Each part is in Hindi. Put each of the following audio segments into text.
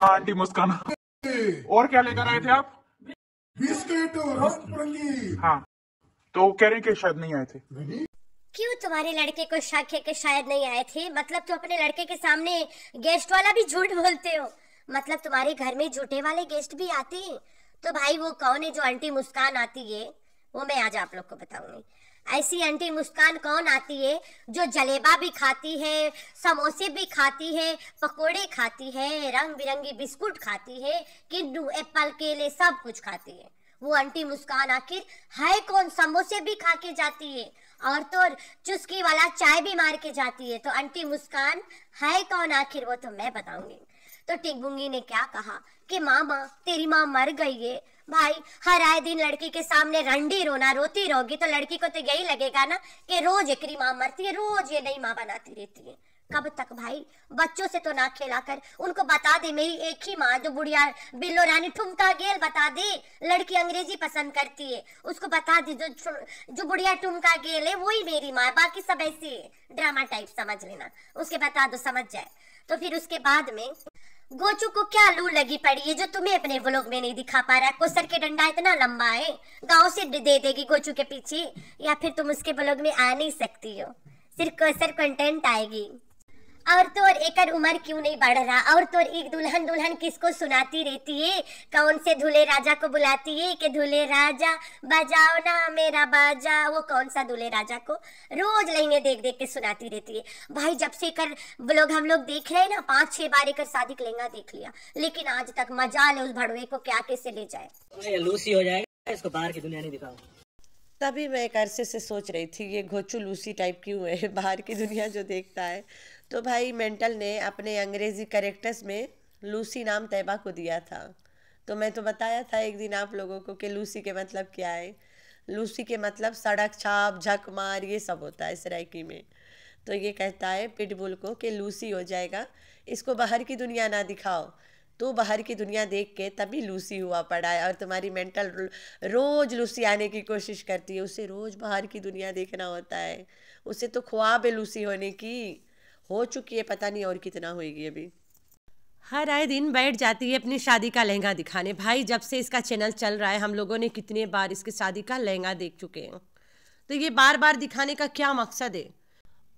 हाँ आंटी मुस्कान। और क्या लेकर आए थे आप? बिस्किट रंग बिरंगी। हाँ, तो कह रहे हैं कि शायद नहीं आए थे। क्यों तुम्हारे लड़के को शक है कि शायद नहीं आए थे? मतलब तुम अपने लड़के के सामने गेस्ट वाला भी झूठ बोलते हो। मतलब तुम्हारे घर में झूठे वाले गेस्ट भी आते हैं। तो भाई वो कौन है जो आंटी मुस्कान आती है? वो मैं आज आप लोग को बताऊंगी। ऐसी आंटी मुस्कान कौन आती है जो जलेबा भी खाती है, समोसे भी खाती है, पकोड़े खाती है, रंग बिरंगी बिस्कुट खाती है, किन्नू एप्पल केले सब कुछ खाती है। वो आंटी मुस्कान आखिर है कौन? समोसे भी खा के जाती है और तो चुस्की वाला चाय भी मार के जाती है। तो आंटी मुस्कान है कौन आखिर? वो तो मैं बताऊंगी। तो टिकबुंगी ने क्या कहा कि मामा तेरी माँ मर गई है। भाई हर आए दिन लड़की के सामने रंडी रोना, रोती रहोगी तो लड़की को तो यही लगेगा ना कि रोज एकरी माँ मरती है, रोज ये नई माँ बनाती रहती है। कब तक भाई? बच्चों से तो ना खेलाकर उनको बता दे मेरी एक ही माँ जो बुढ़िया बिल्लो रानी ठुमका गेल बता दे। लड़की अंग्रेजी पसंद करती है, उसको बता दे जो बुढ़िया ठुमका गेल है वही मेरी माँ, बाकी सब ऐसे ड्रामा टाइप समझ लेना। उसके बता दो समझ जाए। तो फिर उसके बाद में गोचू को क्या लू लगी पड़ी है जो तुम्हें अपने व्लॉग में नहीं दिखा पा रहा है? कोसर के डंडा इतना लंबा है, गांव से दे देगी गोचू के पीछे, या फिर तुम उसके व्लॉग में आ नहीं सकती हो, सिर्फ कोसर कंटेंट आएगी। और तो और एक उम्र क्यों नहीं बढ़ रहा? और तो और एक दुल्हन दुल्हन किसको सुनाती रहती है? कौन से दूल्हे राजा को बुलाती है कि दूल्हे राजा बजाओ ना मेरा बाजा? वो कौन सा दूल्हे राजा को रोज लहंगे देख देख के सुनाती रहती है। भाई जब से कर लोग हम लोग देख रहे हैं ना, 5-6 बार एक शादी का लहंगा देख लिया, लेकिन आज तक मजा ले उस भड़वे को क्या कैसे ले जाए। लूसी हो जाएगा, इसको बाहर की दुनिया नहीं दिखाओ। तभी मैं एक अरसे से सोच रही थी ये घोचू लूसी टाइप क्यों है, बाहर की दुनिया जो देखता है। तो भाई मेंटल ने अपने अंग्रेजी कैरेक्टर्स में लूसी नाम तैयबा को दिया था। तो मैं तो बताया था एक दिन आप लोगों को कि लूसी के मतलब क्या है। लूसी के मतलब सड़क छाप झक मार ये सब होता है सराइकी में। तो ये कहता है पिटबुल को कि लूसी हो जाएगा, इसको बाहर की दुनिया ना दिखाओ। तो बाहर की दुनिया देख के तभी लूसी हुआ पड़ा है। और तुम्हारी मेंटल रोज लूसी आने की कोशिश करती है, उसे रोज बाहर की दुनिया देखना होता है। उसे तो ख्वाब है लूसी होने की, हो चुकी है, पता नहीं और कितना होएगी अभी। हर आए दिन बैठ जाती है अपनी शादी का लहंगा दिखाने। भाई जब से इसका चैनल चल रहा है हम लोगों ने कितने बार इसकी शादी का लहंगा देख चुके हैं। तो ये बार बार दिखाने का क्या मकसद है?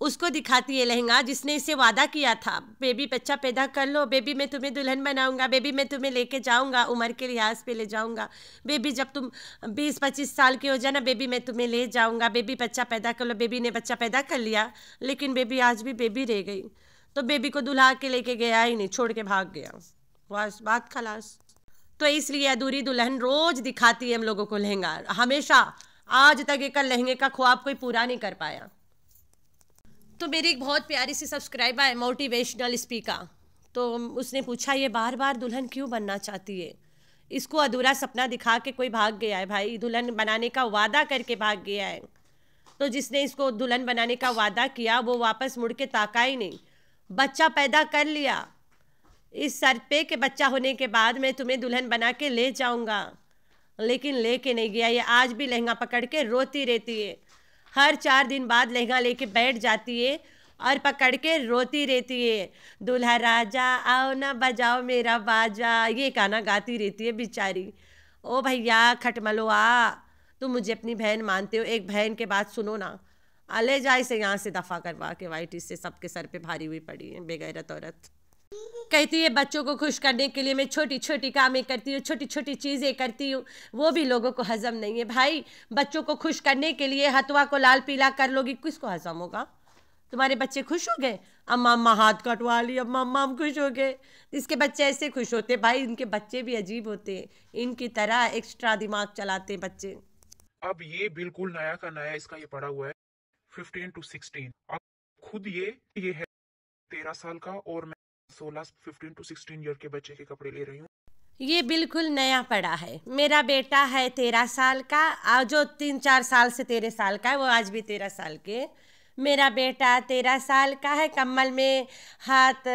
उसको दिखाती है लहंगा जिसने इसे वादा किया था, बेबी बच्चा पैदा कर लो, बेबी मैं तुम्हें दुल्हन बनाऊंगा, बेबी मैं तुम्हें लेके जाऊंगा, उम्र के लिहाज पे ले जाऊंगा, बेबी जब तुम 20-25 साल के हो जाना बेबी मैं तुम्हें ले जाऊंगा, बेबी बच्चा पैदा कर लो। बेबी ने बच्चा पैदा कर लिया, लेकिन बेबी आज भी बेबी रह गई। तो बेबी को दुल्हा के लेके गया ही नहीं, छोड़ के भाग गया, बस बात खलास। तो इसलिए अधूरी दुल्हन रोज दिखाती है हम लोगों को लहंगा, हमेशा। आज तक एक लहंगे का ख्वाब कोई पूरा नहीं कर पाया। तो मेरी एक बहुत प्यारी सी सब्सक्राइबर है मोटिवेशनल स्पीकर, तो उसने पूछा ये बार बार दुल्हन क्यों बनना चाहती है? इसको अधूरा सपना दिखा के कोई भाग गया है भाई, दुल्हन बनाने का वादा करके भाग गया है। तो जिसने इसको दुल्हन बनाने का वादा किया वो वापस मुड़ के ताका ही नहीं। बच्चा पैदा कर लिया इस शर्त पे कि बच्चा होने के बाद मैं तुम्हें दुल्हन बना के ले जाऊंगा, लेकिन लेके नहीं गया। ये आज भी लहंगा पकड़ के रोती रहती है, हर 4 दिन बाद लहंगा लेके बैठ जाती है और पकड़ के रोती रहती है, दूल्हा राजा आओ ना बजाओ मेरा बाजा, ये गाना गाती रहती है बेचारी। ओ भैया खटमलवा, तुम मुझे अपनी बहन मानते हो, एक बहन के बात सुनो ना। ले जाए से यहाँ से दफ़ा करवा के, वाइट से सबके सर पे भारी हुई पड़ी है बेगैरत औरत। कहती है बच्चों को खुश करने के लिए मैं छोटी छोटी कामें करती हूँ, छोटी छोटी चीज़ें करती हूँ, वो भी लोगों को हजम नहीं है। भाई बच्चों को खुश करने के लिए हथवा को लाल पीला कर लोगी, किसको हजम होगा? तुम्हारे बच्चे खुश हो गए, अम्मा अम्मा हाथ कटवा ली, अम्मा अम्मा हम खुश हो गए। इसके बच्चे ऐसे खुश होते भाई, इनके बच्चे भी अजीब होते हैं, इनकी तरह एक्स्ट्रा दिमाग चलाते बच्चे। अब ये बिल्कुल नया का नया इसका ये पड़ा हुआ है 15 to 16। अब खुद ये है 13 साल का और मैं 15 to 16 ईयर के बच्चे के कपड़े ले रही हूँ। ये बिल्कुल नया पड़ा है। मेरा बेटा है 13 साल का, जो 3-4 साल से 13 साल का है, वो आज भी 13 साल के। मेरा बेटा 13 साल का है, कम्बल में हाथ,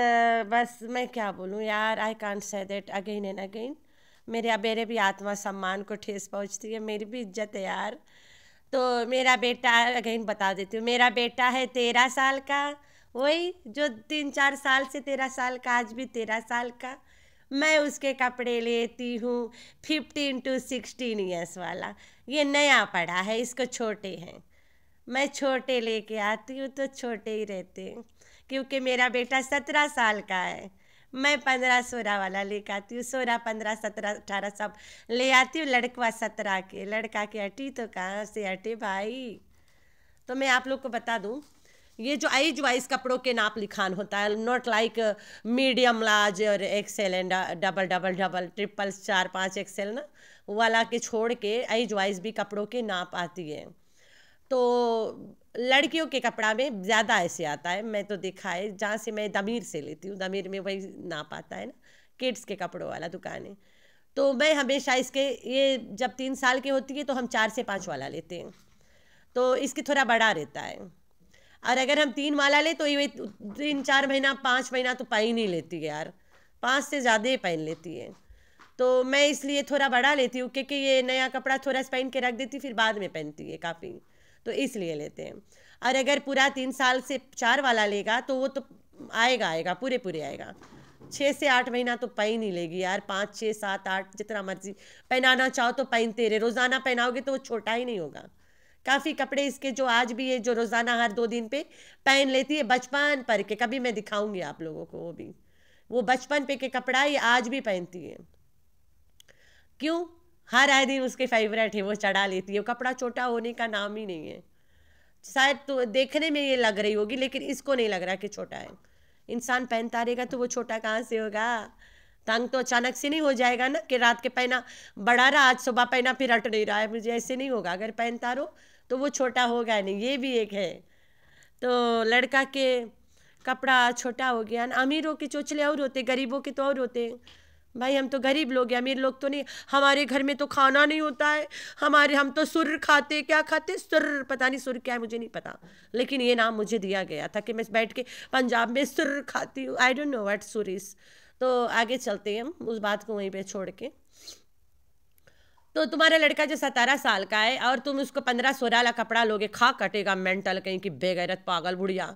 बस मैं क्या बोलूँ यार, I can't say that again and again. मेरे भी आत्मा सम्मान को ठेस पहुँचती है, मेरी भी इज्जत है यार। तो मेरा बेटा अगेन बता देती हूँ, मेरा बेटा है 13 साल का, वही जो 3-4 साल से 13 साल का, आज भी 13 साल का। मैं उसके कपड़े लेती हूँ 15 to 16 ईयर्स वाला। ये नया पड़ा है, इसको छोटे हैं। मैं छोटे लेके आती हूँ तो छोटे ही रहते हैं, क्योंकि मेरा बेटा 17 साल का है। मैं 15-16 वाला लेके आती हूँ, 16, 15, 17, 18 सब ले आती हूँ। लड़का 17 के, लड़का के हटी तो कहाँ से हटे भाई। तो मैं आप लोग को बता दूँ, ये जो एज वाइज कपड़ों के नाप लिखान होता है, नॉट लाइक मीडियम, लार्ज और XL and double double double triple 4-5 XL ना वाला के छोड़ के एज वाइज भी कपड़ों के नाप आती है। तो लड़कियों के कपड़ा में ज़्यादा ऐसे आता है, मैं तो देखा है, जहाँ से मैं दमीर से लेती हूँ, दमीर में वही नाप आता है ना, किड्स के कपड़ों वाला दुकान है। तो मैं हमेशा इसके, ये जब 3 साल की होती है तो हम 4 से 5 वाला लेते हैं, तो इसकी थोड़ा बड़ा रहता है। और अगर हम 3 वाला ले तो ये 3-4 महीना 5 महीना तो पहन ही लेती है यार, 5 से ज़्यादा ही पहन लेती है। तो मैं इसलिए थोड़ा बड़ा लेती हूँ, क्योंकि ये नया कपड़ा थोड़ा सा पहन के रख देती, फिर बाद में पहनती है काफ़ी, तो इसलिए लेते हैं। और अगर पूरा 3 साल से 4 वाला लेगा तो वो तो आएगा पूरे आएगा, 6 से 8 महीना तो पहन ही लेगी यार, 5, 6, 7, 8 जितना मर्जी पहनाना चाहो तो पहनते रहे। रोज़ाना पहनाओगे तो वो छोटा ही नहीं होगा। काफ़ी कपड़े इसके जो आज भी है, जो रोज़ाना हर 2 दिन पे पहन लेती है, बचपन पर के, कभी मैं दिखाऊंगी आप लोगों को वो भी, वो बचपन पे के कपड़ा ये आज भी पहनती है। क्यों? हर आए दिन उसके फेवरेट है, वो चढ़ा लेती है। वो कपड़ा छोटा होने का नाम ही नहीं है। शायद तो देखने में ये लग रही होगी, लेकिन इसको नहीं लग रहा कि छोटा है। इंसान पहनता रहेगा तो वो छोटा कहाँ से होगा। तंग तो अचानक से नहीं हो जाएगा ना, कि रात के पहना बड़ा रहा, आज सुबह पहना फिर हट नहीं रहा है मुझे, ऐसे नहीं होगा। अगर पहनता रहो तो वो छोटा होगा नहीं, ये भी एक है। तो लड़का के कपड़ा छोटा हो गया ना। अमीरों के चोचले और होते, गरीबों के तो और होते। भाई हम तो गरीब लोग हैं, अमीर लोग तो नहीं। हमारे घर में तो खाना नहीं होता है, हम तो सुर खाते, क्या खाते, सुर, पता नहीं सुर क्या है, मुझे नहीं पता, लेकिन ये नाम मुझे दिया गया था कि मैं बैठ के पंजाब में सुर खाती हूँ। आई डोंट नो व्हाट सुर इज। तो आगे चलते हैं हम उस बात को वहीं पे छोड़ के। तो तुम्हारा लड़का जो 17 साल का है और तुम उसको 15-16 वाला कपड़ा लोगे, खा कटेगा मेंटल कहीं की बेगैरत पागल बुढ़िया।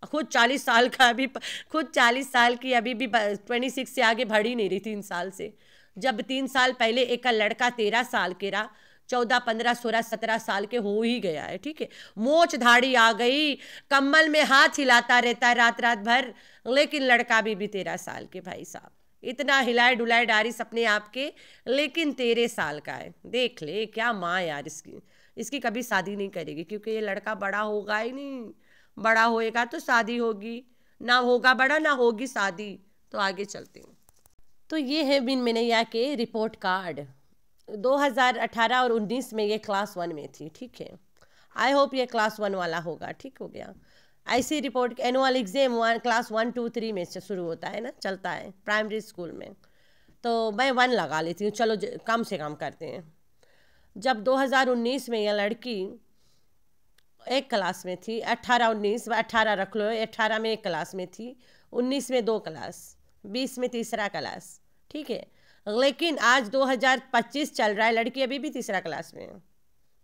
खुद 40 साल का, अभी खुद 40 साल की, अभी भी 26 से आगे बढ़ ही नहीं रही 3 साल से। जब 3 साल पहले एक लड़का 13 साल के रहा, 14, 15, 16, 17 साल के हो ही गया है, ठीक है। मोच धाड़ी आ गई, कम्बल में हाथ हिलाता रहता है रात रात भर, लेकिन लड़का भी 13 साल के भाई साहब, इतना हिलाए डुलाए डारिस अपने आप के, लेकिन 13 साल का है। देख ले क्या माँ यार इसकी कभी शादी नहीं करेगी, क्योंकि ये लड़का बड़ा होगा ही नहीं। बड़ा होएगा तो शादी होगी, ना होगा बड़ा ना होगी शादी। तो आगे चलते हैं। तो ये है बिन मिनैया के रिपोर्ट कार्ड। 2018 और 19 में ये क्लास 1 में थी, ठीक है। आई होप ये क्लास 1 वाला होगा, ठीक हो गया। ऐसी रिपोर्ट एनुअल एग्जाम क्लास 1, 2, 3 में से शुरू होता है ना, चलता है प्राइमरी स्कूल में। तो मैं 1 लगा लेती हूँ, चलो कम से कम करते हैं। जब 2019 में यह लड़की एक क्लास में थी, 18-19, 18 रख लो, 18 में एक क्लास में थी, 19 में 2 क्लास, 20 में तीसरा क्लास, ठीक है। लेकिन आज 2025 चल रहा है, लड़की अभी भी तीसरा क्लास में है।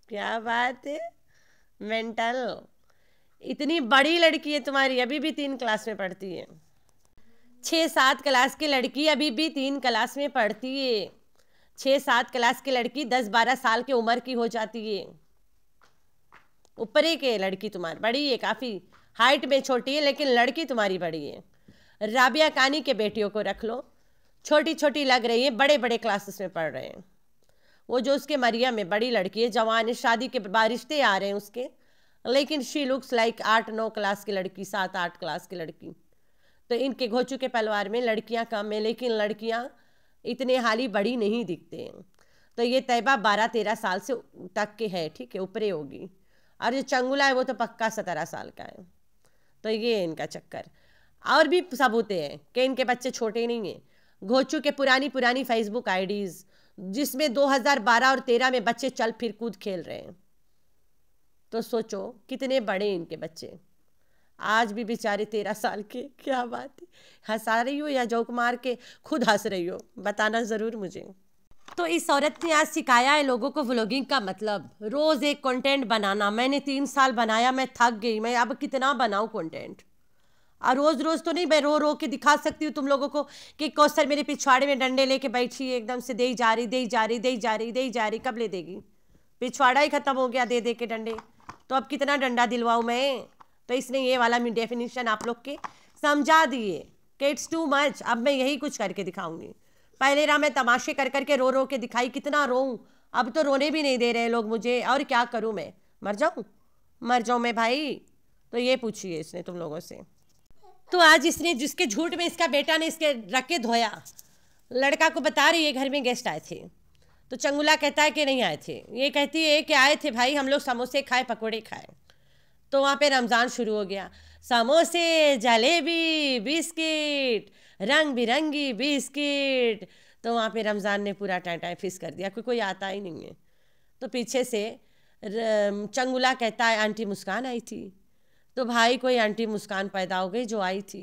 क्या बात है, मेंटल। इतनी बड़ी लड़की है तुम्हारी, अभी भी 3 क्लास में पढ़ती है। 6-7 क्लास की लड़की अभी भी 3 क्लास में पढ़ती है। 6-7 क्लास की लड़की 10-12 साल की उम्र की हो जाती है। ऊपर ही के लड़की तुम्हारी बड़ी है, काफ़ी हाइट में छोटी है, लेकिन लड़की तुम्हारी बड़ी है। राबिया कानी के बेटियों को रख लो, छोटी छोटी लग रही है, बड़े बड़े क्लासेस में पढ़ रहे हैं। वो जो उसके मरियम में बड़ी लड़की है, जवान है, शादी के रिश्ते आ रहे हैं उसके, लेकिन शी लुक्स लाइक 8-9 क्लास की लड़की, 7-8 क्लास की लड़की। तो इनके घोचू के परिवार में लड़कियां कम है, लेकिन लड़कियां इतने हाली बड़ी नहीं दिखते हैं। तो ये तैयबा 12-13 साल से तक के है, ठीक है, ऊपरे होगी। और जो चंगुला है वो तो पक्का 17 साल का है। तो ये है इनका चक्कर। और भी सबूत हैं कि इनके बच्चे छोटे नहीं हैं। घोचू के पुरानी फेसबुक आईडीज़, जिसमें 2012 और 13 में बच्चे चल फिर कूद खेल रहे हैं। तो सोचो कितने बड़े इनके बच्चे, आज भी बेचारे 13 साल के। क्या बात है, हंसा रही हो या जोक मार के खुद हंस रही हो, बताना ज़रूर मुझे। तो इस औरत ने आज सिखाया है लोगों को व्लॉगिंग का मतलब, रोज़ एक कंटेंट बनाना। मैंने 3 साल बनाया, मैं थक गई, मैं अब कितना बनाऊं कंटेंट। और रोज़ रोज़ तो नहीं मैं रो रो के दिखा सकती हूँ तुम लोगों को कि कौसर मेरे पिछवाड़े में डंडे लेके बैठी है, एकदम से दे जा रही दे जा रही दे जा रही दे जा रही। कब ले देगी? पिछवाड़ा ही ख़त्म हो गया दे दे के डंडे, तो अब कितना डंडा दिलवाऊँ मैं? तो इसने ये वाला डेफिनेशन आप लोग के समझा दिए कि इट्स टू मच। अब मैं यही कुछ करके दिखाऊंगी। पहले रहा मैं तमाशे कर करके रो रो के दिखाई, कितना रोऊं, अब तो रोने भी नहीं दे रहे लोग मुझे, और क्या करूं मैं? मर जाऊं मैं भाई? तो ये पूछिए इसने तुम लोगों से। तो आज इसने जिसके झूठ में इसका बेटा ने इसके रख के धोया, लड़का को बता रही है घर में गेस्ट आए थे। तो चंगुला कहता है कि नहीं आए थे, ये कहती है कि आए थे भाई, हम लोग समोसे खाए पकोड़े खाए। तो वहाँ पे रमज़ान शुरू हो गया, समोसे जलेबी बिस्किट रंग बिरंगी बिस्किट। तो वहाँ पे रमज़ान ने पूरा टाइम फिस कर दिया, कोई आता ही नहीं है। तो पीछे से चंगुला कहता है आंटी मुस्कान आई थी। तो भाई कोई आंटी मुस्कान पैदा हो गई जो आई थी।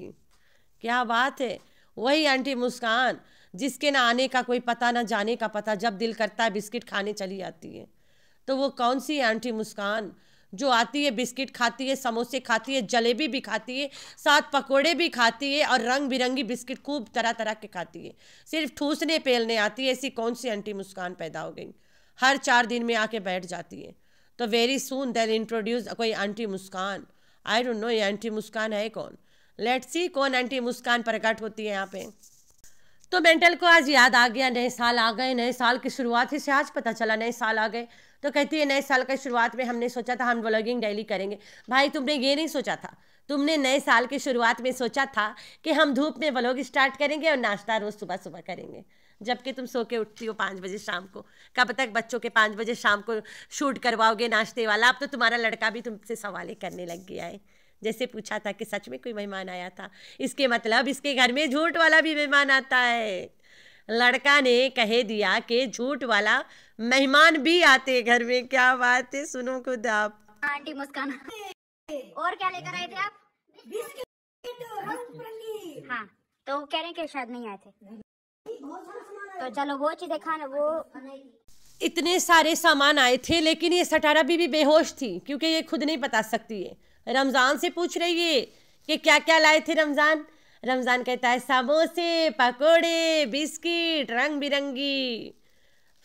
क्या बात है, वही आंटी मुस्कान जिसके ना आने का कोई पता ना जाने का पता, जब दिल करता है बिस्किट खाने चली आती है। तो वो कौन सी आंटी मुस्कान जो आती है, बिस्किट खाती है, समोसे खाती है, जलेबी भी खाती है, साथ पकोड़े भी खाती है, और रंग बिरंगी बिस्किट खूब तरह तरह के खाती है, सिर्फ ठूसने पेलने आती है। ऐसी कौन सी आंटी मुस्कान पैदा हो गई? हर 4 दिन में आके बैठ जाती है। तो वेरी सून देन इंट्रोड्यूस कोई aunty Muskan. I don't know ये आंटी मुस्कान है कौन। लेट्स सी कौन आंटी मुस्कान प्रकट होती है यहाँ पे। तो मेंटल को आज याद आ गया, नए साल आ गए, नए साल की शुरुआत से आज पता चला नए साल आ गए। तो कहती है नए साल की शुरुआत में हमने सोचा था हम व्लॉगिंग डेली करेंगे। भाई तुमने ये नहीं सोचा था, तुमने नए साल की शुरुआत में सोचा था कि हम धूप में व्लॉग स्टार्ट करेंगे और नाश्ता रोज़ सुबह सुबह करेंगे, जबकि तुम सो के उठती हो 5 बजे शाम को। कब तक बच्चों के 5 बजे शाम को शूट करवाओगे नाश्ते वाला? अब तो तुम्हारा लड़का भी तुमसे सवाल करने लग गया है, जैसे पूछा था कि सच में कोई मेहमान आया था। इसके मतलब इसके घर में झूठ वाला भी मेहमान आता है। लड़का ने कह दिया कि झूठ वाला मेहमान भी आते घर में। क्या बात है, सुनो खुद आप। आंटी मुस्कान और क्या लेकर आए थे आप? हाँ, तो कह रहे हैं कि शायद नहीं आए थे, तो चलो वो चीजें खाना। वो इतने सारे सामान आए थे, लेकिन ये सटारा बीबी बेहोश थी क्योंकि ये खुद नहीं बता सकती है। रमज़ान से पूछ रही है कि क्या क्या लाए थे रमज़ान। रमज़ान कहता है समोसे पकोड़े बिस्किट रंग बिरंगी,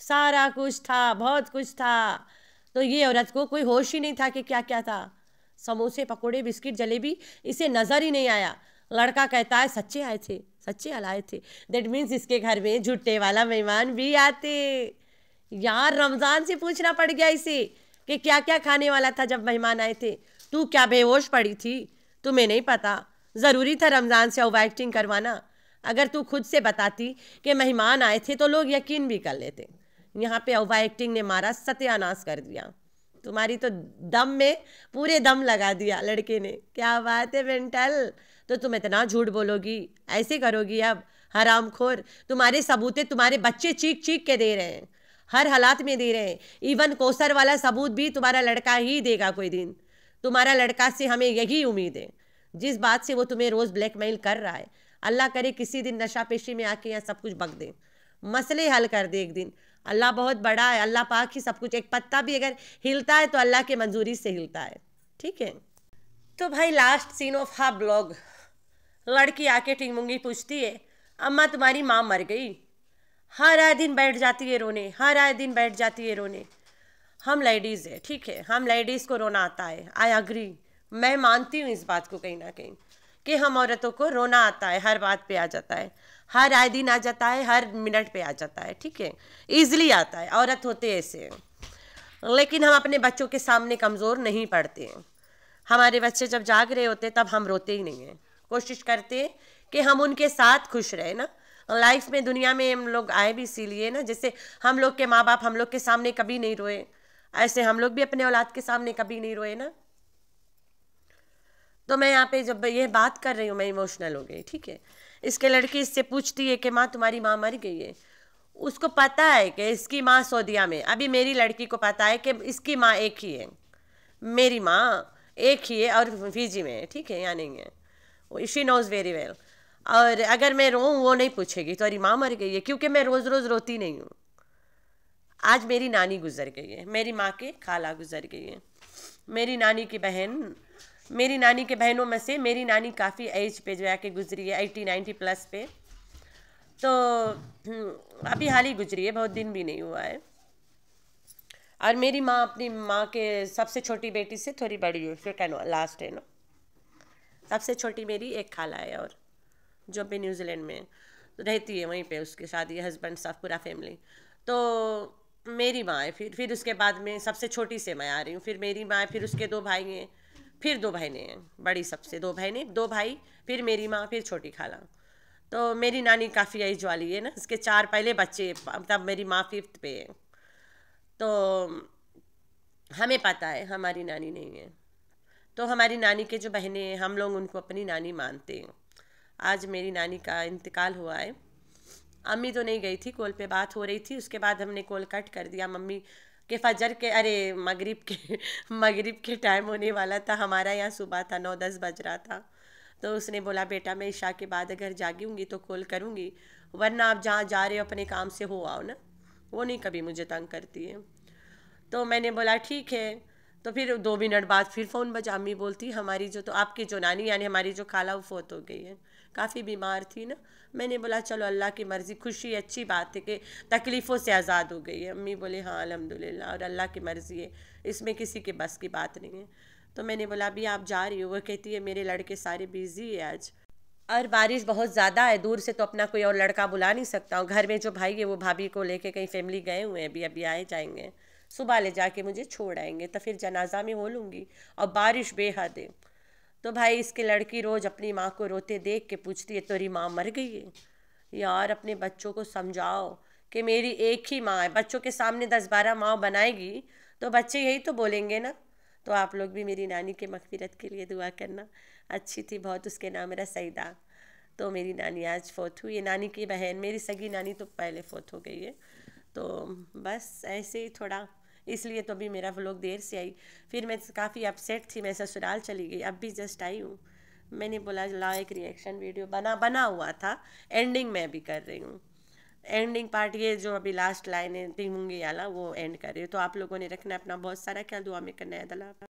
सारा कुछ था, बहुत कुछ था। तो ये औरत को कोई होश ही नहीं था कि क्या क्या था। समोसे पकोड़े बिस्किट जलेबी इसे नज़र ही नहीं आया। लड़का कहता है सच्चे आए थे, सच्चे लाए थे। दैट मीन्स इसके घर में झूठे वाला मेहमान भी आते। यार रमज़ान से पूछना पड़ गया इसे कि क्या क्या खाने वाला था जब मेहमान आए थे। तू क्या बेहोश पड़ी थी? तुम्हें नहीं पता? ज़रूरी था रमज़ान से ओवर एक्टिंग करवाना? अगर तू खुद से बताती कि मेहमान आए थे तो लोग यकीन भी कर लेते। यहाँ पे ओवर एक्टिंग ने मारा सत्यानाश कर दिया। तुम्हारी तो दम में पूरे दम लगा दिया लड़के ने। क्या बात है मेंटल, तो तुम इतना झूठ बोलोगी, ऐसे करोगी? अब हरामखोर, तुम्हारे सबूते तुम्हारे बच्चे चीख चीख के दे रहे हैं, हर हालात में दे रहे हैं। इवन कोसर वाला सबूत भी तुम्हारा लड़का ही देगा कोई दिन। तुम्हारा लड़का से हमें यही उम्मीद है, जिस बात से वो तुम्हें रोज़ ब्लैकमेल कर रहा है। अल्लाह करे किसी दिन नशा पेशी में आके यहाँ सब कुछ बक दे, मसले हल कर दे एक दिन। अल्लाह बहुत बड़ा है, अल्लाह पाक ही सब कुछ। एक पत्ता भी अगर हिलता है तो अल्लाह के मंजूरी से हिलता है, ठीक है। तो भाई लास्ट सीन ऑफ हा ब्लॉग, लड़की आके टिंगमुंगी पूछती है अम्मा तुम्हारी माँ मर गई। हर आए दिन बैठ जाती है रोने, हर आए दिन बैठ जाती है रोने। हम लेडीज़ है, ठीक है, हम लेडीज़ को रोना आता है। आई अग्री, मैं मानती हूँ इस बात को कहीं ना कहीं कि हम औरतों को रोना आता है, हर बात पे आ जाता है, हर आए दिन आ जाता है, हर मिनट पे आ जाता है, ठीक है, ईजिली आता है। औरत होते ऐसे हैं। लेकिन हम अपने बच्चों के सामने कमज़ोर नहीं पड़ते हैं। हमारे बच्चे जब जाग रहे होते तब हम रोते ही नहीं हैं। कोशिश करते हैं कि हम उनके साथ खुश रहे ना। लाइफ में दुनिया में हम लोग आए भी इसीलिए ना, जैसे हम लोग के माँ बाप हम लोग के सामने कभी नहीं रोए, ऐसे हम लोग भी अपने औलाद के सामने कभी नहीं रोए ना। तो मैं यहाँ पे जब ये बात कर रही हूँ मैं इमोशनल हो गई, ठीक है। इसके लड़की इससे पूछती है कि माँ तुम्हारी माँ मर गई है। उसको पता है कि इसकी माँ सऊदीया में, अभी मेरी लड़की को पता है कि इसकी माँ एक ही है, मेरी माँ एक ही है और फीजी में है, ठीक है, यहाँ नहीं है। She knows very well. और अगर मैं रोऊँ वो नहीं पूछेगी तुम्हारी माँ मर गई है, क्योंकि मैं रोज़ रोज़ रोती नहीं हूँ। आज मेरी नानी गुजर गई है, मेरी माँ के खाला गुजर गई है, मेरी नानी की बहन मेरी नानी के बहनों में से मेरी नानी काफ़ी एज पे जो है कि गुजरी है, 80-90 प्लस पे। तो अभी हाल ही गुजरी है, बहुत दिन भी नहीं हुआ है। और मेरी माँ अपनी माँ के सबसे छोटी बेटी से थोड़ी बड़ी है, सेकेंड लास्ट है ना। सबसे छोटी मेरी एक खाला है, और जो भी न्यूजीलैंड में रहती है, वहीं पे उसकी शादी, हस्बैंड सब पूरा फैमिली। तो मेरी माँ है, फिर उसके बाद में सबसे छोटी से मैं आ रही हूँ, फिर मेरी माँ है, फिर उसके 2 भाई हैं, फिर 2 बहनें हैं, बड़ी सबसे 2 बहनें 2 भाई, फिर मेरी माँ, फिर छोटी खाला। तो मेरी नानी काफ़ी एज वाली है ना, इसके 4 पहले बच्चे, तब मेरी माँ 5th पे है। तो हमें पता है हमारी नानी नहीं है। तो हमारी नानी के जो बहनें हैं, हम लोग उनको अपनी नानी मानते हैं। आज मेरी नानी का इंतकाल हुआ है। अम्मी तो नहीं गई थी, कॉल पे बात हो रही थी, उसके बाद हमने कॉल कट कर दिया। मम्मी के फजर के मगरिब के टाइम होने वाला था, हमारा यहाँ सुबह था, 9-10 बज रहा था। तो उसने बोला बेटा मैं ईशा के बाद अगर जागूंगी तो कॉल करूँगी, वरना आप जहाँ जा रहे हो अपने काम से हो आओ ना, वो नहीं कभी मुझे तंग करती है। तो मैंने बोला ठीक है। तो फिर 2 मिनट बाद फिर फ़ोन बजा। अम्मी बोलती हमारी तो आपकी जो नानी यानी हमारी जो खाला वो फोत हो गई है, काफ़ी बीमार थी ना। मैंने बोला चलो अल्लाह की मर्ज़ी, खुशी अच्छी बात है कि तकलीफ़ों से आज़ाद हो गई है। अम्मी बोले हाँ अल्हम्दुलिल्लाह, और अल्लाह की मर्ज़ी है, इसमें किसी के बस की बात नहीं है। तो मैंने बोला अभी आप जा रही हो? वो कहती है मेरे लड़के सारे बिज़ी है आज, और बारिश बहुत ज़्यादा है, दूर से तो अपना कोई और लड़का बुला नहीं सकता हूँ। घर में जो भाई है वो भाभी को लेके कहीं फैमिली गए हुए हैं, अभी आए जाएंगे, सुबह ले जाके मुझे छोड़ आएंगे, तो फिर जनाजा में हो लूँगी। और बारिश बेहद है। तो भाई इसकी लड़की रोज़ अपनी माँ को रोते देख के पूछती है तेरी माँ मर गई है? यार अपने बच्चों को समझाओ कि मेरी एक ही माँ है। बच्चों के सामने 10-12 माँ बनाएगी तो बच्चे यही तो बोलेंगे ना। तो आप लोग भी मेरी नानी के मग़फ़िरत के लिए दुआ करना। अच्छी थी बहुत, उसके नाम मेरा सईदा। तो मेरी नानी आज फोत हुई है। नानी की बहन, मेरी सगी नानी तो पहले फोत हो गई है। तो बस ऐसे ही थोड़ा, इसलिए तो भी मेरा व्लॉग देर से आई। फिर मैं काफ़ी अपसेट थी, मैं ससुराल चली गई, अब भी जस्ट आई हूँ। मैंने बोला ला एक रिएक्शन वीडियो बना हुआ था, एंडिंग मैं भी कर रही हूँ। एंडिंग पार्ट ये जो अभी लास्ट लाइन है तीमूंगी वाला, वो एंड कर रही हूँ। तो आप लोगों ने रखना अपना बहुत सारा ख्याल, दुआ में करना है। अल्लाह।